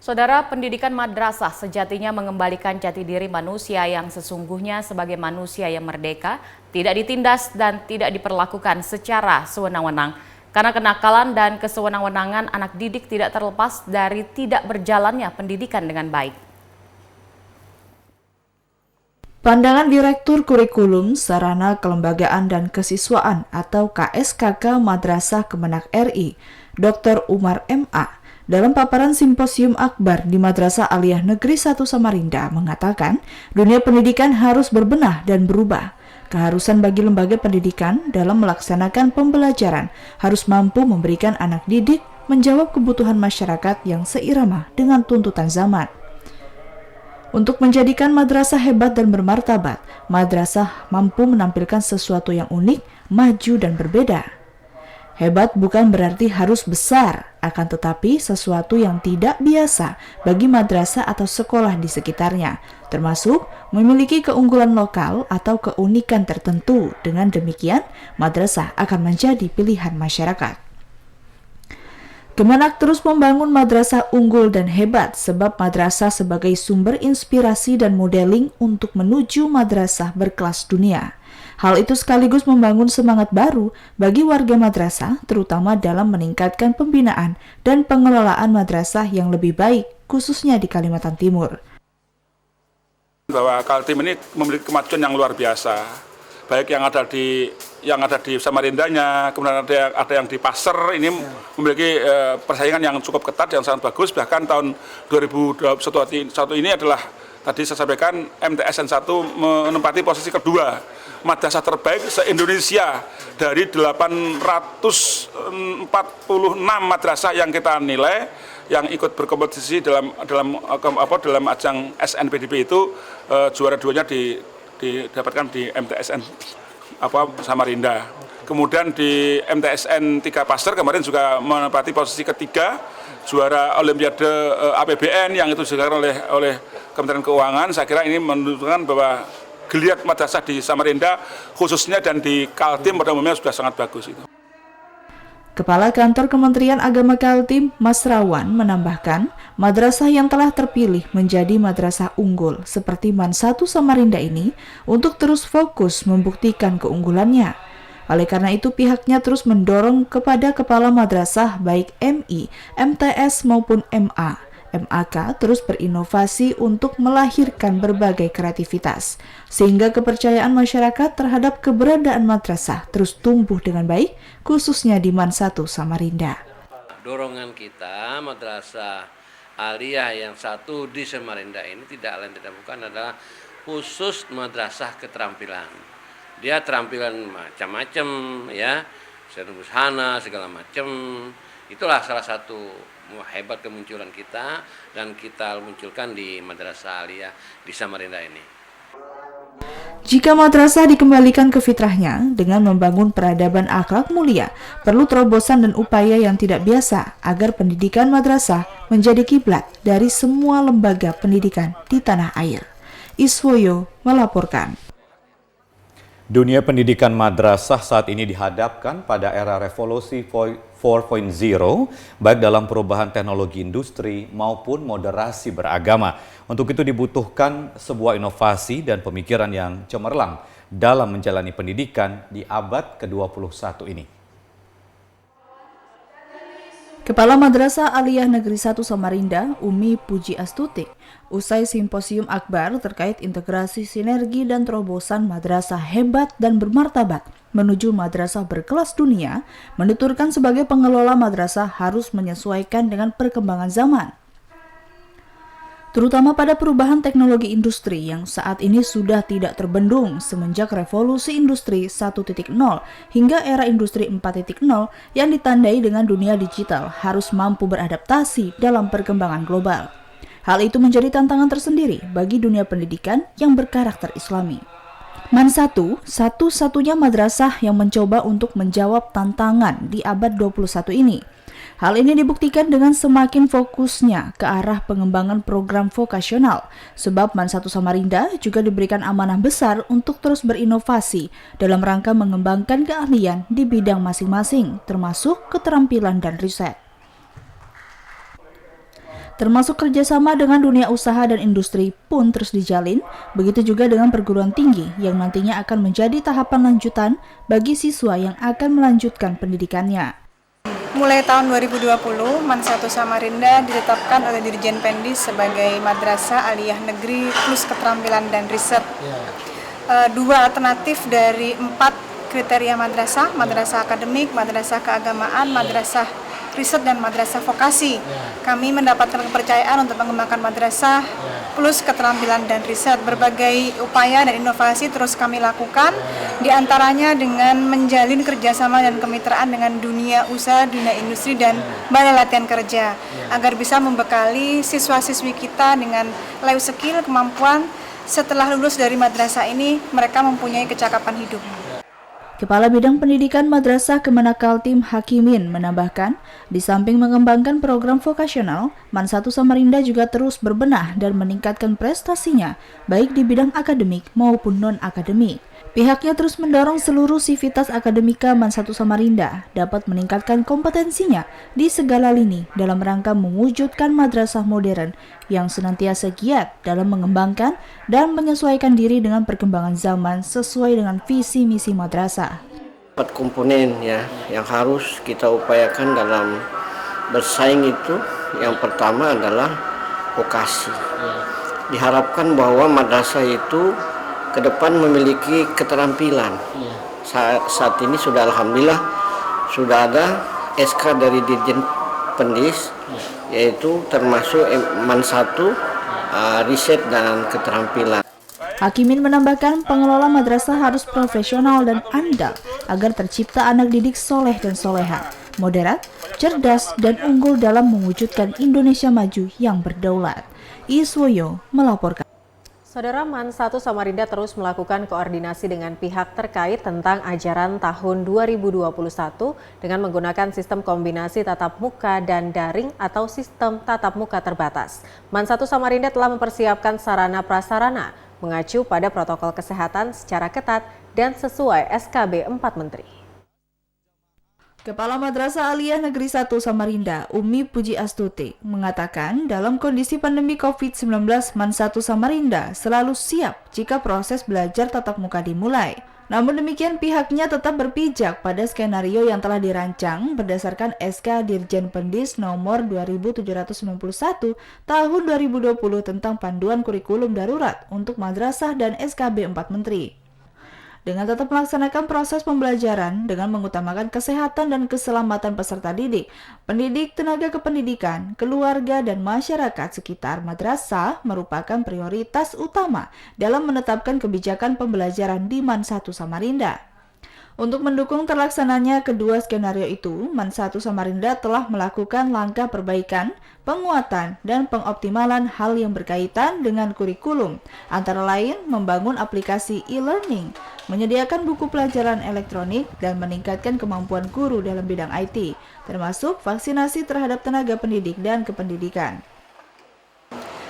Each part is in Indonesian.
Saudara, pendidikan madrasah sejatinya mengembalikan jati diri manusia yang sesungguhnya sebagai manusia yang merdeka, tidak ditindas dan tidak diperlakukan secara sewenang-wenang. Karena kenakalan dan kesewenang-wenangan anak didik tidak terlepas dari tidak berjalannya pendidikan dengan baik. Pandangan Direktur Kurikulum, Sarana Kelembagaan dan Kesiswaan atau KSKK Madrasah Kemenak RI, Dr. Umar MA, dalam paparan Simposium Akbar di Madrasah Aliyah Negeri 1 Samarinda mengatakan, dunia pendidikan harus berbenah dan berubah. Keharusan bagi lembaga pendidikan dalam melaksanakan pembelajaran harus mampu memberikan anak didik menjawab kebutuhan masyarakat yang seirama dengan tuntutan zaman. Untuk menjadikan madrasah hebat dan bermartabat, madrasah mampu menampilkan sesuatu yang unik, maju dan berbeda. Hebat bukan berarti harus besar, akan tetapi sesuatu yang tidak biasa bagi madrasah atau sekolah di sekitarnya, termasuk memiliki keunggulan lokal atau keunikan tertentu. Dengan demikian, madrasah akan menjadi pilihan masyarakat. Kemenak terus membangun madrasah unggul dan hebat sebab madrasah sebagai sumber inspirasi dan modeling untuk menuju madrasah berkelas dunia. Hal itu sekaligus membangun semangat baru bagi warga madrasah, terutama dalam meningkatkan pembinaan dan pengelolaan madrasah yang lebih baik, khususnya di Kalimantan Timur. Bahwa Kaltim ini memiliki kemajuan yang luar biasa, baik yang ada di Samarindanya, kemudian ada yang di Pasir ini memiliki persaingan yang cukup ketat, yang sangat bagus. Bahkan tahun 2021 ini adalah tadi saya sampaikan MTSN 1 menempati posisi kedua madrasah terbaik se-Indonesia dari 846 madrasah yang kita nilai yang ikut berkompetisi dalam ajang SNPDB itu, juara duanya didapatkan di MTSN Samarinda. Kemudian di MTSN 3 Pasir kemarin juga menempati posisi ketiga, juara Olimpiade APBN yang itu diselenggarakan oleh Kementerian Keuangan. Saya kira ini menunjukkan bahwa geliat madrasah di Samarinda khususnya dan di Kaltim pada umumnya sudah sangat bagus itu. Kepala Kantor Kementerian Agama Kaltim, Mas Rawan, menambahkan, madrasah yang telah terpilih menjadi madrasah unggul seperti MAN 1 Samarinda ini untuk terus fokus membuktikan keunggulannya. Oleh karena itu, pihaknya terus mendorong kepada kepala madrasah baik MI, MTS maupun MA. MAK terus berinovasi untuk melahirkan berbagai kreativitas, sehingga kepercayaan masyarakat terhadap keberadaan madrasah terus tumbuh dengan baik, khususnya di MAN 1 Samarinda. Dorongan kita madrasah aliyah yang satu di Samarinda ini tidak lain tidak bukan adalah khusus madrasah keterampilan. Dia terampilan macam-macam ya, busana segala macam. Itulah salah satu hebat kemunculan kita dan kita munculkan di Madrasah Aliyah di Samarinda ini. Jika madrasah dikembalikan ke fitrahnya dengan membangun peradaban akhlak mulia, perlu terobosan dan upaya yang tidak biasa agar pendidikan madrasah menjadi kiblat dari semua lembaga pendidikan di tanah air. Iswoyo melaporkan. Dunia pendidikan madrasah saat ini dihadapkan pada era revolusi 4.0, baik dalam perubahan teknologi industri maupun moderasi beragama. Untuk itu dibutuhkan sebuah inovasi dan pemikiran yang cemerlang dalam menjalani pendidikan di abad ke-21 ini. Kepala Madrasah Aliyah Negeri 1 Samarinda, Umi Puji Astuti, usai Simposium Akbar terkait integrasi sinergi dan terobosan madrasah hebat dan bermartabat menuju madrasah berkelas dunia, menuturkan sebagai pengelola madrasah harus menyesuaikan dengan perkembangan zaman, terutama pada perubahan teknologi industri yang saat ini sudah tidak terbendung semenjak revolusi industri 1.0 hingga era industri 4.0 yang ditandai dengan dunia digital harus mampu beradaptasi dalam perkembangan global. Hal itu menjadi tantangan tersendiri bagi dunia pendidikan yang berkarakter Islami. MAN 1, satu-satunya madrasah yang mencoba untuk menjawab tantangan di abad 21 ini. Hal ini dibuktikan dengan semakin fokusnya ke arah pengembangan program vokasional, sebab MAN 1 Samarinda juga diberikan amanah besar untuk terus berinovasi dalam rangka mengembangkan keahlian di bidang masing-masing, termasuk keterampilan dan riset. Termasuk kerjasama dengan dunia usaha dan industri pun terus dijalin, begitu juga dengan perguruan tinggi yang nantinya akan menjadi tahapan lanjutan bagi siswa yang akan melanjutkan pendidikannya. Mulai tahun 2020, MAN 1 Samarinda ditetapkan oleh Dirjen Pendis sebagai Madrasah Aliyah Negeri plus keterampilan dan riset. Dua alternatif dari 4 kriteria madrasah, madrasah akademik, madrasah keagamaan, madrasah riset, dan madrasah vokasi. Kami mendapatkan kepercayaan untuk mengembangkan madrasah plus keterampilan dan riset. Berbagai upaya dan inovasi terus kami lakukan, diantaranya dengan menjalin kerjasama dan kemitraan dengan dunia usaha, dunia industri, dan balai latihan kerja, agar bisa membekali siswa-siswi kita dengan life skill, kemampuan. Setelah lulus dari madrasah ini, mereka mempunyai kecakapan hidup. Kepala Bidang Pendidikan Madrasah Kemenak Kaltim Hakimin menambahkan, di samping mengembangkan program vokasional, MAN 1 Samarinda juga terus berbenah dan meningkatkan prestasinya, baik di bidang akademik maupun non-akademik. Pihaknya terus mendorong seluruh sivitas akademika MAN 1 Samarinda dapat meningkatkan kompetensinya di segala lini dalam rangka mewujudkan madrasah modern yang senantiasa giat dalam mengembangkan dan menyesuaikan diri dengan perkembangan zaman sesuai dengan visi misi madrasah. 4 komponen ya yang harus kita upayakan dalam bersaing itu. Yang pertama adalah vokasi. Diharapkan bahwa madrasah itu ke depan memiliki keterampilan. Saat ini sudah alhamdulillah sudah ada SK dari Dirjen Pendis, yaitu termasuk MAN 1 riset dan keterampilan. Hakimin menambahkan pengelola madrasah harus profesional dan andal agar tercipta anak didik soleh dan soleha, moderat, cerdas, dan unggul dalam mewujudkan Indonesia maju yang berdaulat. Iswoyo melaporkan. Saudara, MAN 1 Samarinda terus melakukan koordinasi dengan pihak terkait tentang ajaran tahun 2021 dengan menggunakan sistem kombinasi tatap muka dan daring atau sistem tatap muka terbatas. MAN 1 Samarinda telah mempersiapkan sarana prasarana mengacu pada protokol kesehatan secara ketat dan sesuai SKB 4 Menteri. Kepala Madrasah Aliyah Negeri 1 Samarinda, Umi Puji Astuti, mengatakan dalam kondisi pandemi COVID-19, MAN 1 Samarinda selalu siap jika proses belajar tatap muka dimulai. Namun demikian pihaknya tetap berpijak pada skenario yang telah dirancang berdasarkan SK Dirjen Pendis nomor 2791 tahun 2020 tentang panduan kurikulum darurat untuk madrasah dan SKB 4 Menteri. Dengan tetap melaksanakan proses pembelajaran dengan mengutamakan kesehatan dan keselamatan peserta didik, pendidik, tenaga kependidikan, keluarga, dan masyarakat sekitar madrasah merupakan prioritas utama dalam menetapkan kebijakan pembelajaran di MAN 1 Samarinda. Untuk mendukung terlaksananya kedua skenario itu, MAN 1 Samarinda telah melakukan langkah perbaikan, penguatan, dan pengoptimalan hal yang berkaitan dengan kurikulum, antara lain membangun aplikasi e-learning, menyediakan buku pelajaran elektronik, dan meningkatkan kemampuan guru dalam bidang IT, termasuk vaksinasi terhadap tenaga pendidik dan kependidikan.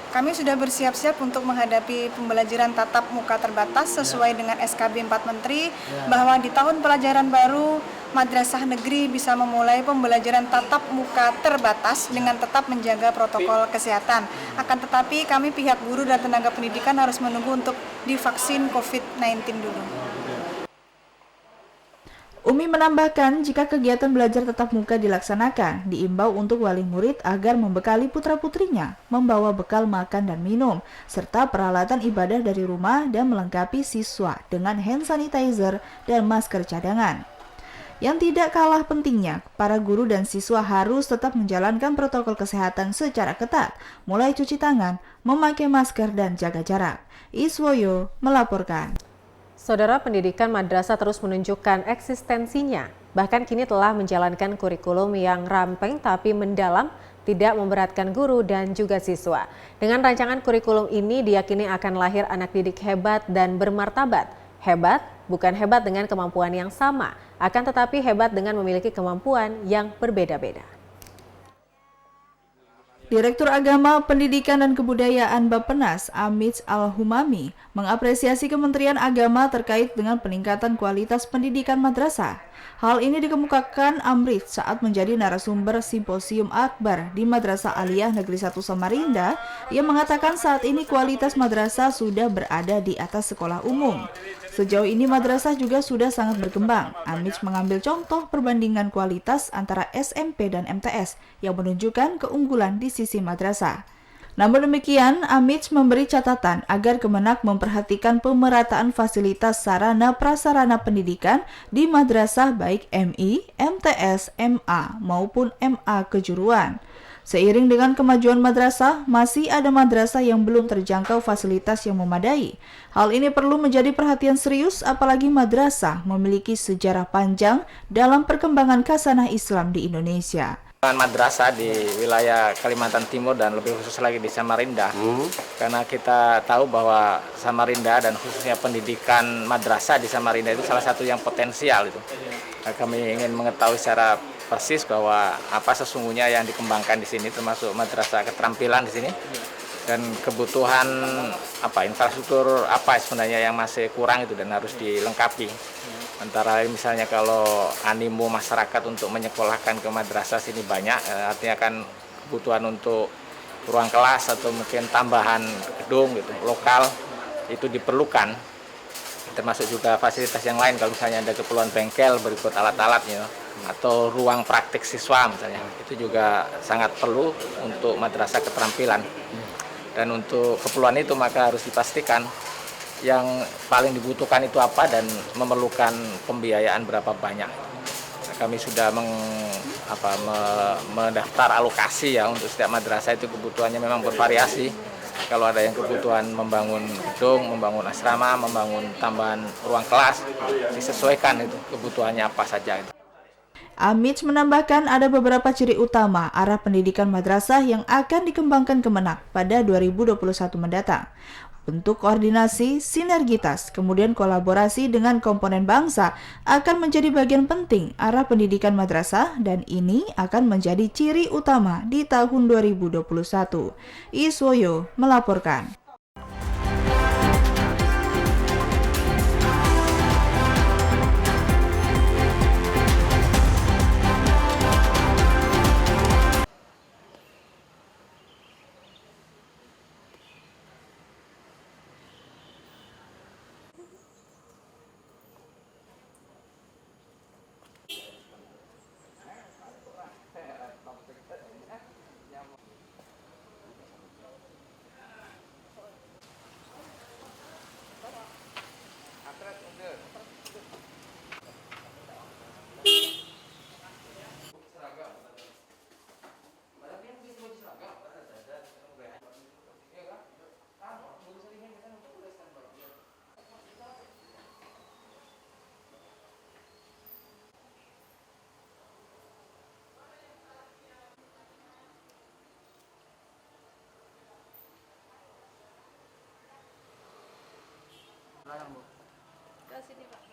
Kami sudah bersiap-siap untuk menghadapi pembelajaran tatap muka terbatas sesuai dengan SKB 4 Menteri, bahwa di tahun pelajaran baru madrasah negeri bisa memulai pembelajaran tatap muka terbatas dengan tetap menjaga protokol kesehatan. Akan tetapi kami pihak guru dan tenaga pendidikan harus menunggu untuk divaksin COVID-19 dulu. Umi menambahkan jika kegiatan belajar tatap muka dilaksanakan, diimbau untuk wali murid agar membekali putra-putrinya, membawa bekal makan dan minum, serta peralatan ibadah dari rumah dan melengkapi siswa dengan hand sanitizer dan masker cadangan. Yang tidak kalah pentingnya, para guru dan siswa harus tetap menjalankan protokol kesehatan secara ketat, mulai cuci tangan, memakai masker, dan jaga jarak. Iswoyo melaporkan. Saudara, pendidikan madrasah terus menunjukkan eksistensinya. Bahkan kini telah menjalankan kurikulum yang ramping tapi mendalam, tidak memberatkan guru dan juga siswa. Dengan rancangan kurikulum ini diyakini akan lahir anak didik hebat dan bermartabat. Hebat bukan hebat dengan kemampuan yang sama, akan tetapi hebat dengan memiliki kemampuan yang berbeda-beda. Direktur Agama, Pendidikan dan Kebudayaan Bappenas, Amidz Al-Humami, mengapresiasi Kementerian Agama terkait dengan peningkatan kualitas pendidikan madrasah. Hal ini dikemukakan Amrit saat menjadi narasumber Simposium Akbar di Madrasah Aliyah Negeri 1 Samarinda yang mengatakan saat ini kualitas madrasah sudah berada di atas sekolah umum. Sejauh ini madrasah juga sudah sangat berkembang. Amrit mengambil contoh perbandingan kualitas antara SMP dan MTS yang menunjukkan keunggulan di sisi madrasah. Namun demikian, Amits memberi catatan agar Kemenak memperhatikan pemerataan fasilitas sarana prasarana pendidikan di madrasah baik MI, MTS, MA maupun MA kejuruan. Seiring dengan kemajuan madrasah, masih ada madrasah yang belum terjangkau fasilitas yang memadai. Hal ini perlu menjadi perhatian serius apalagi madrasah memiliki sejarah panjang dalam perkembangan khasanah Islam di Indonesia. Madrasah di wilayah Kalimantan Timur dan lebih khusus lagi di Samarinda, karena kita tahu bahwa Samarinda dan khususnya pendidikan madrasah di Samarinda itu salah satu yang potensial itu. Nah, kami ingin mengetahui secara persis bahwa apa sesungguhnya yang dikembangkan di sini, termasuk madrasah keterampilan di sini, dan kebutuhan infrastruktur apa sebenarnya yang masih kurang itu dan harus dilengkapi. Antara lain misalnya kalau animo masyarakat untuk menyekolahkan ke madrasah sini banyak, artinya kan kebutuhan untuk ruang kelas atau mungkin tambahan gedung gitu, lokal itu diperlukan. Termasuk juga fasilitas yang lain kalau misalnya ada keperluan bengkel berikut alat-alatnya atau ruang praktik siswa misalnya, itu juga sangat perlu untuk madrasah keterampilan. Dan untuk keperluan itu maka harus dipastikan yang paling dibutuhkan itu apa dan memerlukan pembiayaan berapa banyak. Nah, kami sudah mendaftar alokasi ya untuk setiap madrasah, itu kebutuhannya memang bervariasi. Kalau ada yang kebutuhan membangun gedung, membangun asrama, membangun tambahan ruang kelas, disesuaikan itu kebutuhannya apa saja. Amits menambahkan ada beberapa ciri utama arah pendidikan madrasah yang akan dikembangkan Kemenak pada 2021 mendatang. Bentuk koordinasi, sinergitas, kemudian kolaborasi dengan komponen bangsa akan menjadi bagian penting arah pendidikan madrasah dan ini akan menjadi ciri utama di tahun 2021. Iswoyo melaporkan. Ke sini, Pak.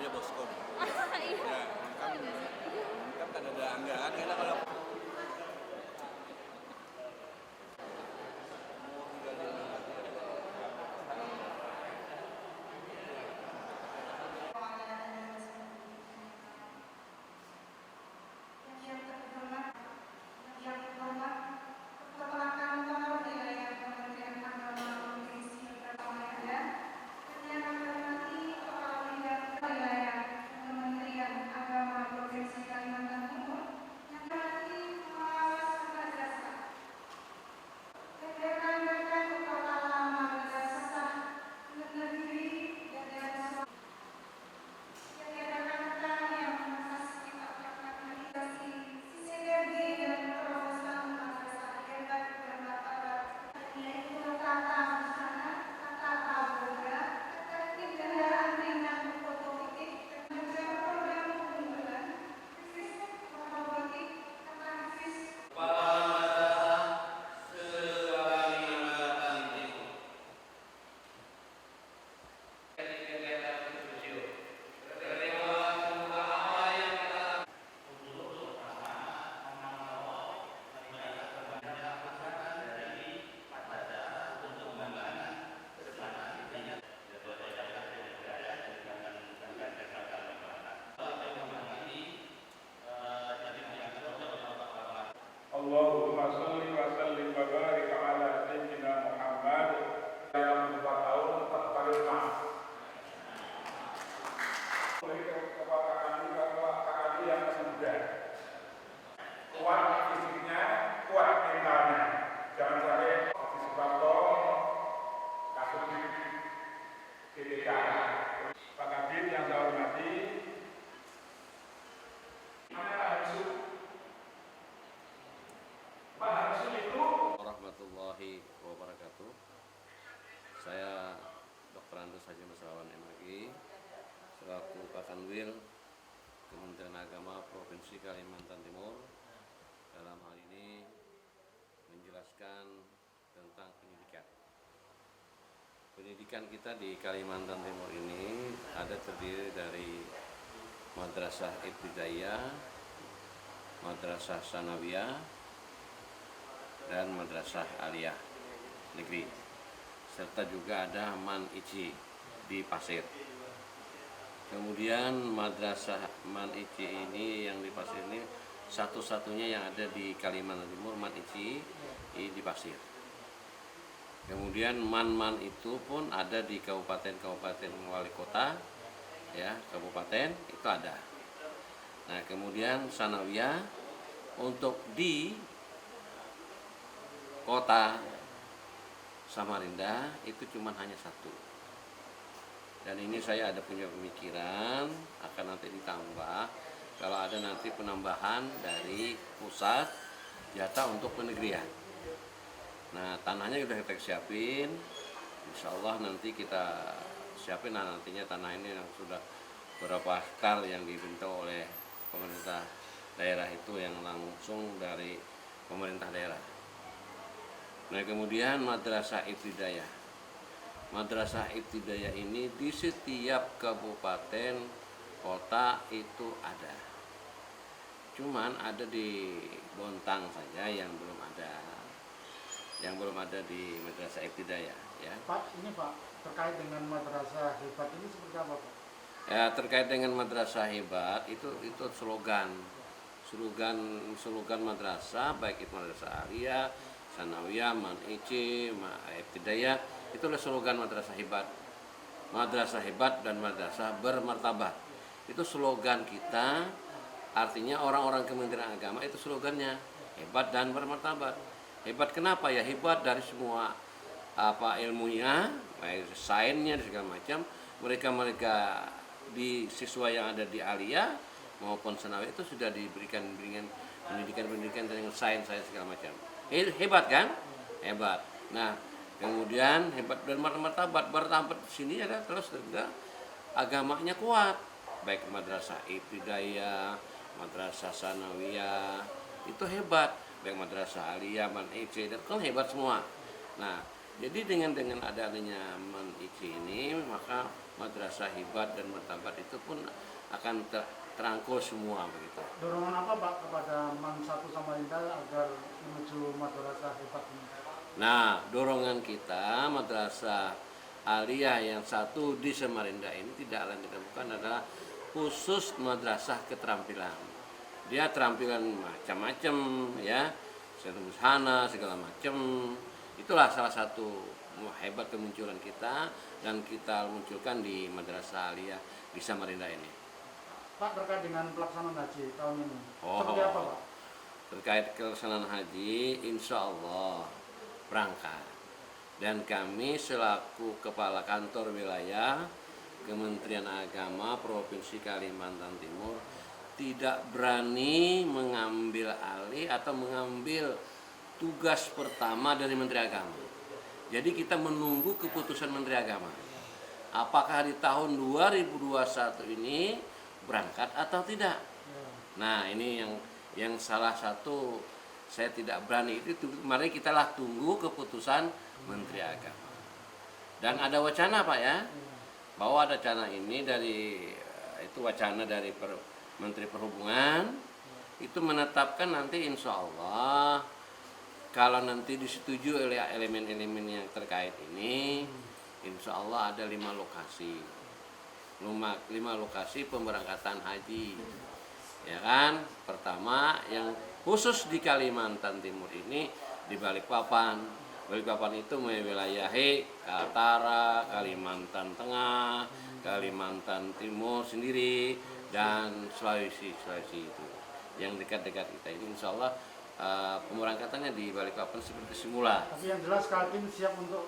namanya Boskom. Iya. Kan ada anggaran, karena kalau Allahumma sholli wa sallim wa barik ala sayyidina Muhammad yang 4 tahun terpaling maaf. Berikan kepada kami yang masih muda. Kuat fisiknya, kuat mentalnya. Jangan sampai di Suprapto, kasus di GDK. Pak Kabin yang saya hormati, warahmatullahi wabarakatuh. Saya Dr. Andus Haji Masrawan MAG selaku Kakanwil Kementerian Agama Provinsi Kalimantan Timur. Dalam hal ini menjelaskan tentang pendidikan. Pendidikan kita di Kalimantan Timur ini ada terdiri dari Madrasah Ibtidaiyah, Madrasah Sanawiyah, dan Madrasah Aliyah Negeri, serta juga ada Man Ici di Pasir. Kemudian Madrasah Man Ici ini yang di Pasir ini satu-satunya yang ada di Kalimantan Timur, Man Ici di Pasir. Kemudian man itu pun ada di kabupaten-kabupaten wali kota, ya, kabupaten itu ada. Nah, kemudian Sanawiyah untuk di kota Samarinda itu cuma hanya satu. Dan ini saya ada punya pemikiran akan nanti ditambah kalau ada nanti penambahan dari pusat jatah untuk penegrian. Nah, tanahnya sudah kita siapin, insya Allah nanti kita siapin. Nah, nantinya tanah ini yang sudah beberapa hektar yang dibentuk oleh pemerintah daerah itu yang langsung dari pemerintah daerah. Nah, kemudian Madrasah Ibtidaiyah. Madrasah Ibtidaiyah ini di setiap kabupaten kota itu ada. Cuman ada di Bontang saja yang belum ada. Yang belum ada di Madrasah Ibtidaiyah, ya. Pak, ini Pak, terkait dengan Madrasah Hebat ini seperti apa, Pak? Ya, terkait dengan Madrasah Hebat itu slogan madrasah, baik itu Madrasah Aliyah, Sanawiyah, Man Ici, Ibtidaiyah, itu adalah slogan Madrasah Hebat. Madrasah hebat dan madrasah bermartabat. Itu slogan kita, artinya orang-orang Kementerian Agama itu slogannya hebat dan bermartabat. Hebat kenapa ya? Hebat dari semua ilmunya, baik sainsnya dan segala macam. Mereka di siswa yang ada di Aliyah maupun Sanawiyah itu sudah diberikan pendidikan dengan sains segala macam. Hebat kan? Hebat. Nah, kemudian hebat dan martabat di sini ada terus juga agamanya kuat. Baik Madrasah Ibtidaiyah, Madrasah Sanawiyah itu hebat. Baik Madrasah Aliyah, Man Ici, itu kan hebat semua. Nah, jadi dengan adanya Man Ici ini maka madrasah hibat dan martabat itu pun akan terangkul semua begitu. Dorongan apa Pak kepada MAN 1 Samarinda agar menuju madrasah hibat ini? Nah, dorongan kita madrasah aliyah yang satu di Samarinda ini tidak lain tidak bukan adalah khusus madrasah keterampilan. Dia terampilan macam-macam ya, busana segala macam. Itulah salah satu hebat kemunculan kita dan kita munculkan di madrasah aliyah di Samarinda ini. Pak, terkait dengan pelaksanaan haji tahun ini, seperti apa Pak? Terkait pelaksanaan haji, insya Allah berangkat. Dan kami selaku Kepala Kantor Wilayah Kementerian Agama Provinsi Kalimantan Timur tidak berani mengambil alih atau mengambil tugas pertama dari Menteri Agama. Jadi kita menunggu keputusan Menteri Agama. Apakah di tahun 2021 ini berangkat atau tidak? Nah, ini yang salah satu saya tidak berani itu. Mari kita tunggu keputusan Menteri Agama. Dan ada wacana Pak ya, bahwa ada wacana ini itu wacana dari Menteri Perhubungan itu menetapkan nanti insya Allah kalau nanti disetujui oleh elemen-elemen yang terkait ini, insya Allah ada 5 lokasi. 5 lokasi pemberangkatan haji. Ya kan? Pertama yang khusus di Kalimantan Timur ini di Balikpapan. Balikpapan itu mewilayahi Kaltara, Kalimantan Tengah, Kalimantan Timur sendiri dan Sulawesi itu. Yang dekat-dekat kita ini insya Allah pemberangkatannya di Balikpapan seperti semula. Tapi yang jelas Kaltim siap untuk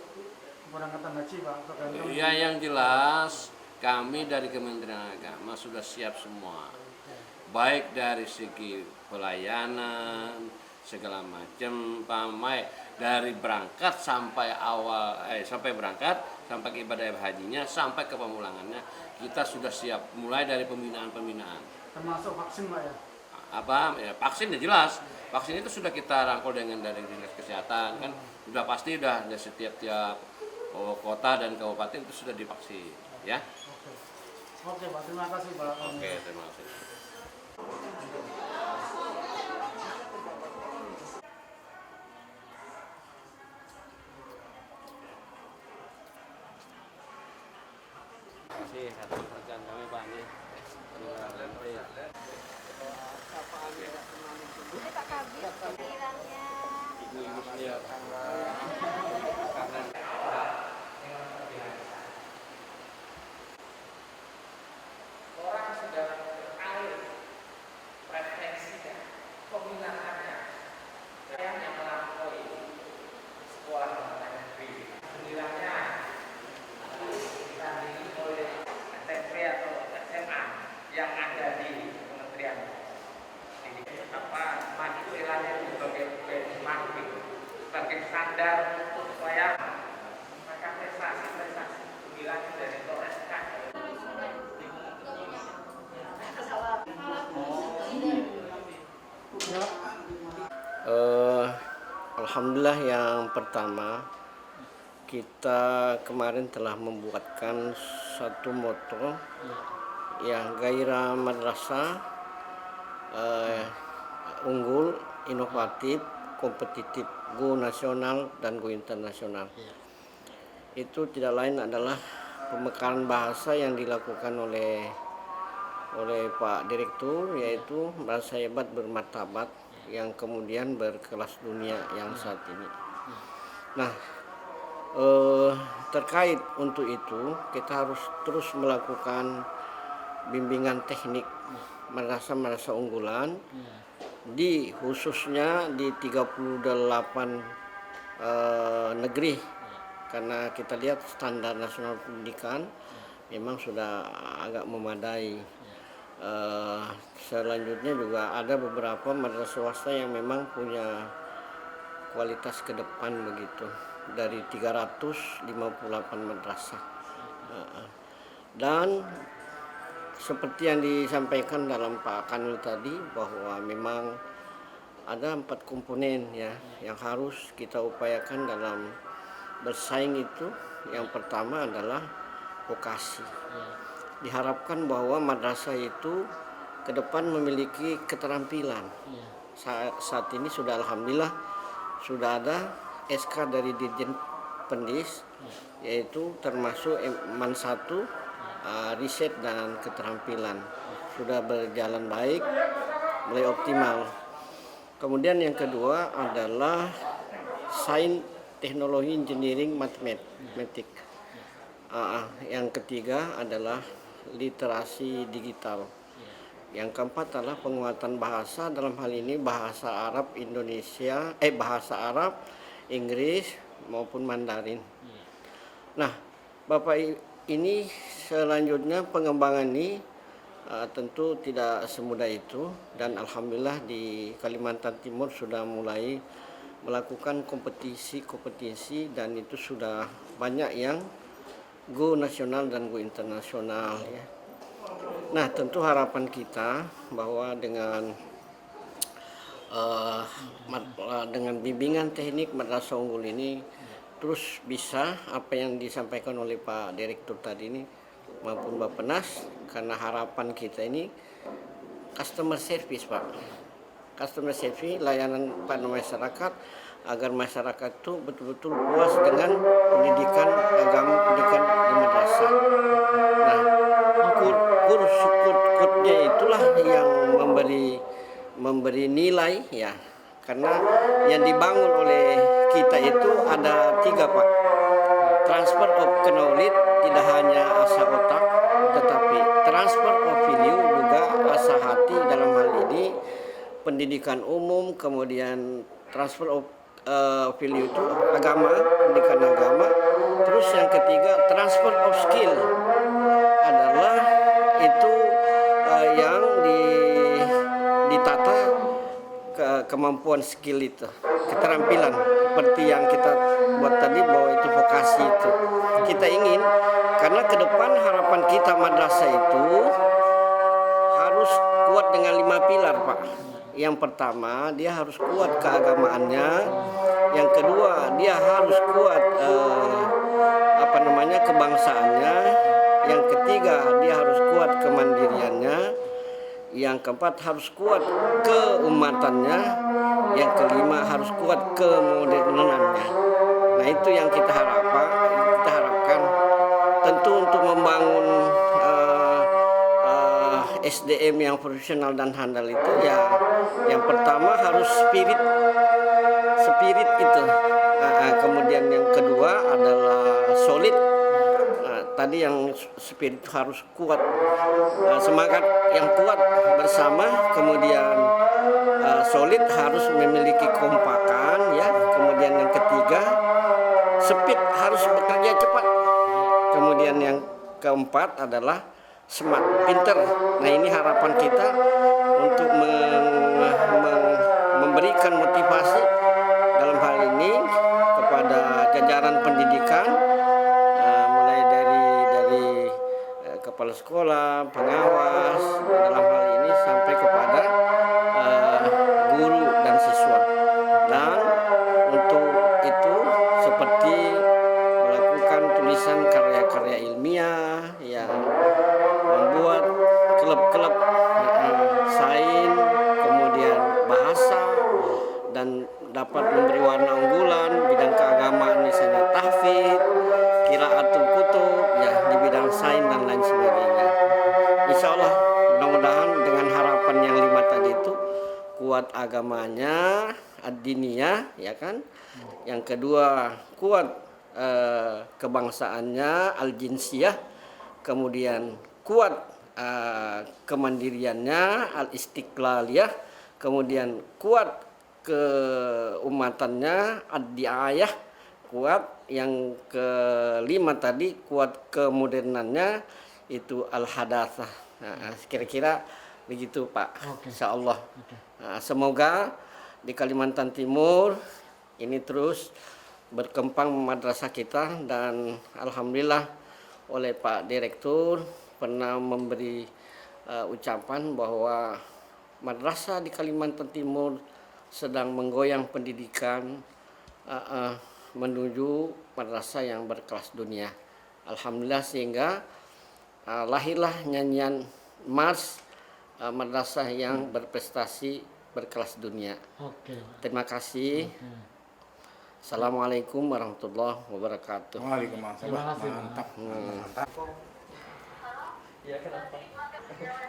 pemberangkatan haji Pak? Ya, yang jelas kami dari Kementerian Agama sudah siap semua. Baik dari segi pelayanan segala macam, dari berangkat sampai sampai berangkat sampai ke ibadah hajinya sampai ke pemulangannya kita sudah siap mulai dari pembinaan. Termasuk vaksin Pak ya? Vaksin ya jelas. Vaksin itu sudah kita rangkul dengan dari Dinas Kesehatan kan sudah pasti udah setiap kota dan kabupaten itu sudah divaksin ya. Oke Pak, terima kasih Pak. Oke, terima kasih. Terima kasih atas pekerjaan kami Pak ini. Ibu-ibu sekalian. Orang sudah air preferensinya, peminatannya, yang melampaui sekolah negeri. Sekiranya ditandingi oleh SMP atau SMA yang ada di kementerian. Istilahnya sebagai benchmarking, sebagai standar untuk supaya maka prestasi pemilihan dari Torres kan. Alhamdulillah yang pertama kita kemarin telah membuatkan satu moto yang gairah madrasah unggul, inovatif, kompetitif, go nasional dan go internasional. Itu tidak lain adalah pemekaran bahasa yang dilakukan oleh Pak Direktur, yaitu bahasa hebat bermartabat yang kemudian berkelas dunia yang saat ini. Nah, terkait untuk itu kita harus terus melakukan bimbingan teknik madrasah-madrasah unggulan khususnya di 38 negeri, karena kita lihat standar nasional pendidikan memang sudah agak memadai. Selanjutnya juga ada beberapa madrasah swasta yang memang punya kualitas ke depan begitu, dari 358 madrasah. Dan seperti yang disampaikan dalam Pak Kanwil tadi, bahwa memang ada 4 komponen ya yang harus kita upayakan dalam bersaing itu. Yang pertama adalah vokasi. Diharapkan bahwa madrasah itu ke depan memiliki keterampilan. Saat ini sudah alhamdulillah sudah ada SK dari Dirjen Pendis, yaitu termasuk MAN 1 riset dan keterampilan. Sudah berjalan baik, mulai optimal. Kemudian yang kedua adalah sains, teknologi, engineering, matematik. Yang ketiga adalah literasi digital. Yang keempat adalah penguatan bahasa, dalam hal ini bahasa Arab Indonesia, bahasa Arab, Inggris maupun Mandarin. Nah, Bapak, ini selanjutnya pengembangan ini tentu tidak semudah itu, dan alhamdulillah di Kalimantan Timur sudah mulai melakukan kompetisi dan itu sudah banyak yang go nasional dan go internasional ya. Nah, tentu harapan kita bahwa dengan bimbingan teknik Madrasah Unggul ini terus bisa apa yang disampaikan oleh Pak Direktur tadi ini maupun Bappenas, karena harapan kita ini customer service, Pak. Customer service, layanan pada masyarakat, agar masyarakat itu betul-betul puas dengan pendidikan agama, pendidikan di madrasah. Nah, kurnya itulah yang memberi nilai ya, karena yang dibangun oleh kita itu ada 3, Pak. Transfer of knowledge, tidak hanya asa otak, tetapi transfer of value juga asa hati, dalam hal ini pendidikan umum, kemudian transfer of value itu agama, pendidikan agama. Terus yang ketiga transfer of skill adalah itu yang ditata kemampuan skill itu, keterampilan seperti yang kita buat tadi bahwa itu vokasi itu. Kita ingin, karena ke depan harapan kita madrasah itu harus kuat dengan 5 pilar, Pak. Yang pertama, dia harus kuat keagamaannya. Yang kedua, dia harus kuat kebangsaannya. Yang ketiga, dia harus kuat kemandiriannya. Yang keempat, harus kuat keumatannya. Yang kelima, harus kuat kemodernannya. Nah, itu yang kita harapkan tentu untuk membangun SDM yang profesional dan handal itu ya, yang pertama harus spirit itu. Kemudian yang kedua adalah solid. Tadi yang spirit harus kuat, semangat yang kuat bersama. Kemudian solid harus memiliki kompakan ya. Kemudian yang ketiga, speed harus bekerja cepat. Kemudian yang keempat adalah smart, pinter. Nah, ini harapan kita untuk memberikan motivasi dalam hal ini kepada jajaran pendidikan, mulai dari kepala sekolah, pengawas, dalam hal ini sampai kepada guru dan siswa. Dan untuk itu seperti melakukan tulisan karya-karya ilmiah yang membuat klub-klub sains, kemudian bahasa, dan dapat memberi warna unggulan bidang keagamaan, misalnya tahfidz, qiraatul kutub ya, di bidang sains dan lain sebagainya. Insya Allah mudah-mudahan dengan harapan yang 5 tadi itu, kuat agamanya, ad-diniyah ya kan. Yang kedua, kuat kebangsaannya, al-jinsiyah. Kemudian kuat kemandiriannya, al-istiqlaliyah. Kemudian kuat keumatannya, ad-diayah. Kuat yang kelima tadi, kuat kemodernannya, itu al-hadatsah. Nah, kira-kira begitu, Pak. Insya Allah. Nah, semoga di Kalimantan Timur ini terus berkembang madrasah kita, dan alhamdulillah oleh Pak Direktur pernah memberi ucapan bahwa madrasah di Kalimantan Timur sedang menggoyang pendidikan menuju madrasah yang berkelas dunia. Alhamdulillah sehingga lahirlah nyanyian Mars madrasah yang berprestasi berkelas dunia. Terima kasih. Assalamualaikum warahmatullahi wabarakatuh. Waalaikumsalam. Mantap. Ya kenapa?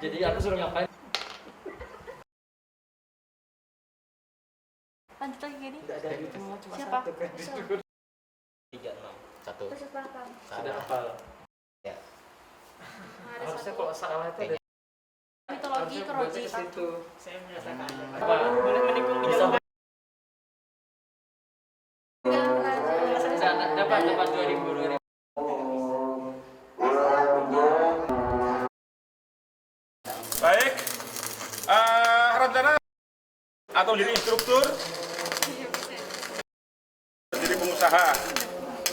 Jadi aku suruh ngapain? Lanjut lagi gini. Tidak ada itu cuma Siapa? satu kan. 3, 6, 1. Terus berapa? Sudah hafal. Ya. Harusnya kalau salah itu ada Mitologi keroji. ke situ. Saya merasakan. Apa? Boleh menikung di dalam. Dapat 2000. Baik, rencana atau jadi instruktur, jadi pengusaha,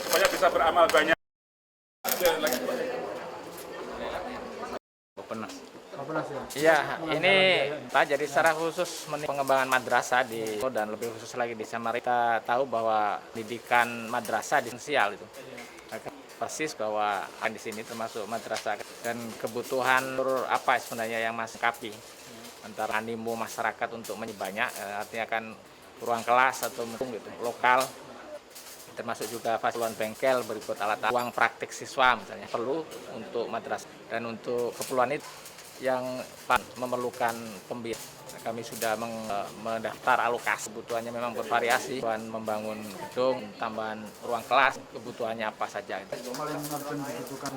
supaya bisa beramal banyak. Iya, ini Pak, jadi secara khusus pengembangan madrasah dan lebih khusus lagi di Samarinda. Kita tahu bahwa pendidikan madrasah esensial itu. Persis bahwa di sini termasuk madrasah dan kebutuhan apa sebenarnya yang masih kapi antara animo masyarakat untuk banyak, artinya kan ruang kelas atau gitu, lokal, termasuk juga fasilitas bengkel berikut alat ruang praktik siswa misalnya perlu untuk madrasah, dan untuk keperluan itu yang memerlukan pembiayaan. Kami sudah mendaftar alokasi, kebutuhannya memang bervariasi, membangun gedung, tambahan ruang kelas, kebutuhannya apa saja. Paling dibutuhkan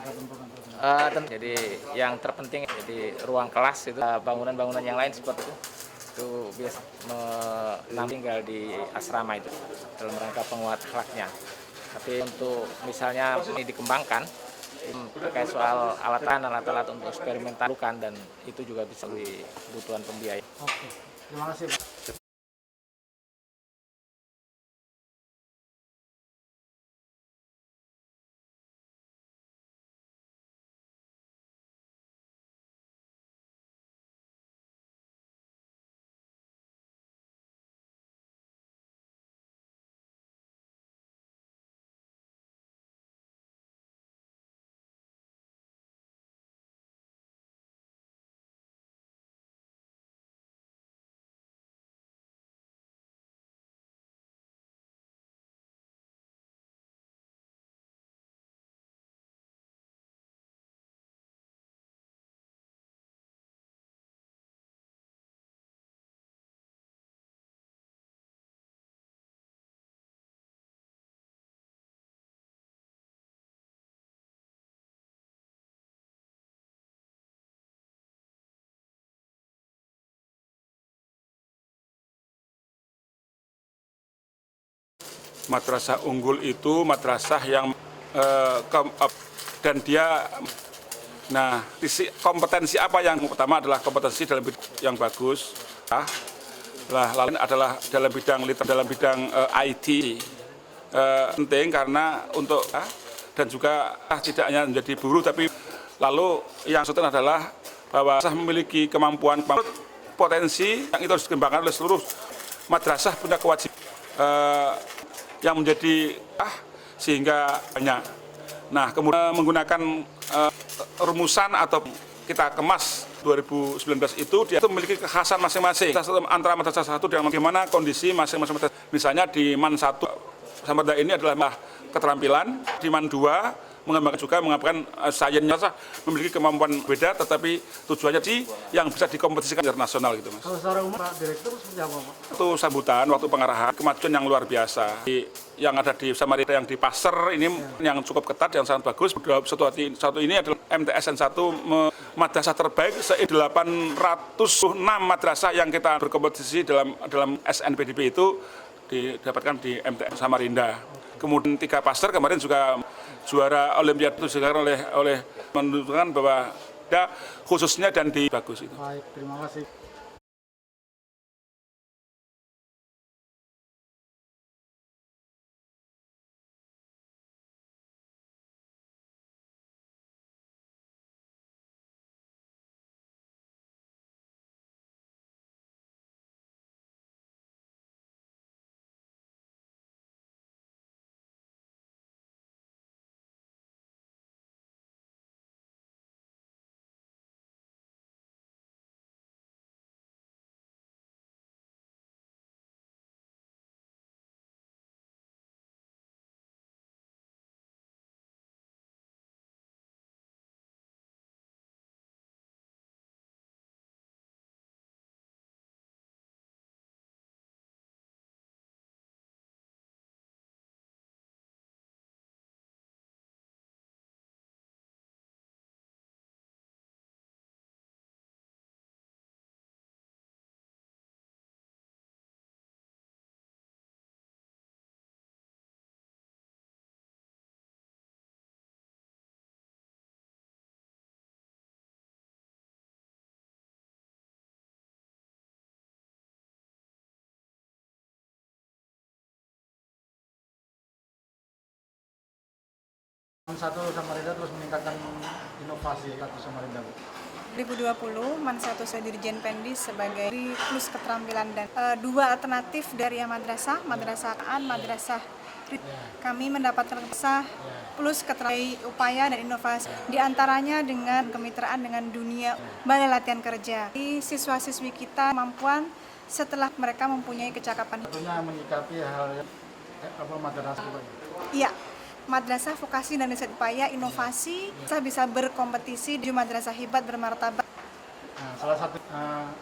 Jadi yang terpenting jadi ruang kelas itu, bangunan-bangunan yang lain seperti itu biasa tinggal di asrama itu dalam rangka penguat akhlaknya. Tapi untuk misalnya ini dikembangkan terkait soal alat-alat untuk eksperimental dan itu juga bisa di kebutuhan pembiayaan. Oke, terima kasih Pak. Madrasah unggul itu madrasah yang dan dia, nah kompetensi apa yang pertama adalah kompetensi dalam bidang yang bagus, lalu adalah dalam bidang IT, penting karena untuk dan juga tidak hanya menjadi buruh, tapi lalu yang seterusnya adalah bahwa memiliki kemampuan potensi yang itu harus dikembangkan oleh seluruh madrasah, punya kewajiban yang menjadi sehingga banyak. Nah, kemudian menggunakan rumusan atau kita kemas 2019 itu, dia itu memiliki kekhasan masing-masing antara madrasah satu dengan bagaimana kondisi masing-masing. Misalnya di MAN 1 Samarinda ini adalah keterampilan, di MAN 2 mengembangkan juga mengembangkan sainsnya, memiliki kemampuan beda, tetapi tujuannya yang bisa dikompetisikan internasional gitu, Mas. Kalau secara umum Pak Direktur seperti apa, Pak? Waktu sambutan, waktu pengarahan, kemajuan yang luar biasa. Yang ada di Samarinda, yang di Pasar ini yang cukup ketat, yang sangat bagus. Satu ini adalah MTSN 1 madrasah terbaik se-806 madrasah yang kita berkompetisi dalam SNPDB itu didapatkan di MTSN Samarinda. Kemudian 3 Pasar kemarin juga juara Olimpiade itu oleh menunjukkan bahwa ada khususnya dan di bagus itu. Baik, terima kasih. Man1 Samarinda terus meningkatkan inovasi di Samarinda, Bu. 2020 Man1 Dirjen Pendis sebagai plus keterampilan dan dua alternatif dari madrasah kami mendapatkan plus keterampilan upaya dan inovasi diantaranya dengan kemitraan dengan dunia balai latihan kerja. Di siswa-siswi kita kemampuan setelah mereka mempunyai kecakapan. Tentunya menyikapi hal yang madrasah. Iya. Madrasah vokasi dan riset upaya inovasi bisa berkompetisi di madrasah hebat bermartabat. Nah, salah satu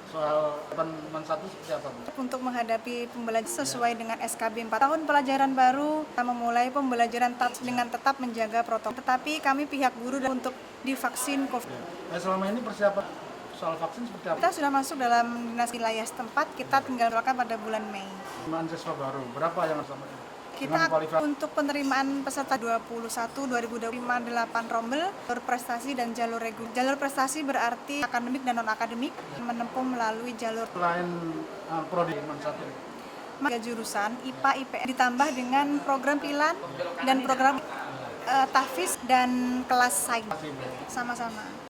soal Man1 seperti apa, Bu? Untuk menghadapi pembelajaran sesuai dengan SKB 4 tahun pelajaran baru, kita memulai pembelajaran dengan tetap menjaga protokol. Tetapi kami pihak guru untuk divaksin COVID. Nah, selama ini persiapan soal vaksin seperti apa? Kita sudah masuk dalam dinas wilayah setempat, kita tinggal melakukan pada bulan Mei. Penerimaan siswa baru, berapa yang sama? Kita untuk penerimaan peserta 2021-2025 8 rombel, jalur prestasi dan jalur reguler. Jalur prestasi berarti akademik dan non-akademik, menempuh melalui jalur lain prodi Man1. 3 jurusan IPA, IPS ditambah dengan program pilihan dan program tahfiz dan kelas sains. Sama-sama.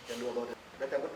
Yang dua baru. Udah cabut